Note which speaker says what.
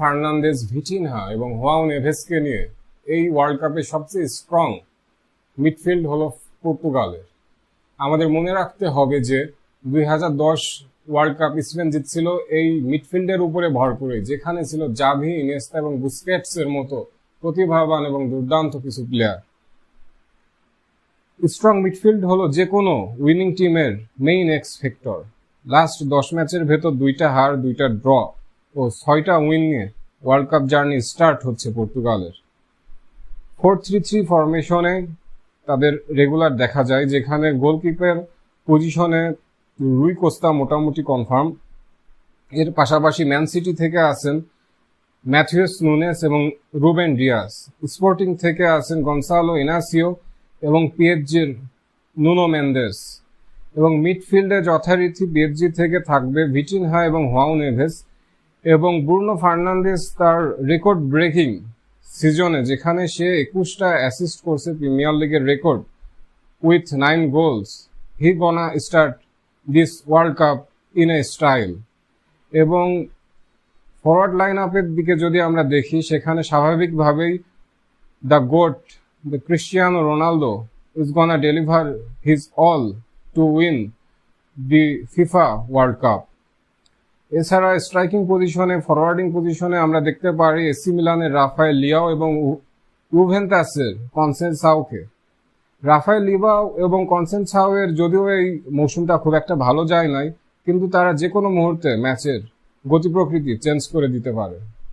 Speaker 1: Fernandez, ভিটিনহা এবং João নেভেসকে নিয়ে এই ওয়ার্ল্ড কাপে সবচেয়ে স্ট্রং মিডফিল্ড হলো পর্তুগালের। আমাদের মনে রাখতে হবে যে 2010 ওয়ার্ল্ড কাপ স্পেন জিতছিল এই মিডফিল্ডের উপরে ভর করে, যেখানে ছিল জাভি, ইনিয়েস্তা এবং বুস্কেটস এর মতো প্রতিভাবান এবং দুর্দান্ত কিছু প্লেয়ার। স্ট্রং মিডফিল্ড হলো যে কোনো উইনিং টিমের মেইন এক্স ফ্যাক্টর। লাস্ট 10 ম্যাচের ভেতর 2টা হার, 2টা ড্র ও 6টা উইন নিয়ে ওয়ার্ল্ড কাপ জার্নি স্টার্ট হচ্ছে পর্তুগালের। 4-3-3 ফরমেশনে তাদের রেগুলার দেখা যায়, যেখানে গোলকিপার পজিশনে রুই কোস্তা মোটামুটি কনফার্ম। এর পাশাপাশি ম্যান সিটি থেকে আছেন ম্যাথিউস নুনেস এবং রুবেন ডিয়াস। স্পোর্টিং থেকে আছেন গনসালো ইনাসিও এবং পিএসজির নুনো মেন্দেস। এবং মিডফিল্ডে যথারীতি পিএসজি থেকে থাকবে ভিটিনহা এবং হোয়াও নেভেস। এবং ব্রুনো ফার্নান্দেজ তার রেকর্ড ব্রেকিং সিজনে, যেখানে সে 21টা অ্যাসিস্ট করছে, প্রিমিয়ার লিগের record, with 9 goals, he gonna start this World Cup in a style. এবং ফরওয়ার্ড লাইন আপের দিকে যদি আমরা দেখি, সেখানে স্বাভাবিকভাবেই the GOAT, the Cristiano Ronaldo is gonna deliver his all to win the FIFA World Cup. এছাড়া স্ট্রাইকিং পজিশনে, ফরওয়ার্ডিং পজিশনে আমরা দেখতে পারি এসি মিলানের রাফায়েল লিয়াও এবং ইউভেন্টাসের কনসেনসাওকে। রাফায়েল লিয়াও এবং কনসেনসাও এর যদিও এই মৌসুমটা খুব একটা ভালো যায় নাই, কিন্তু তারা যে কোনো মুহূর্তে ম্যাচের গতি প্রকৃতি চেঞ্জ করে দিতে পারে।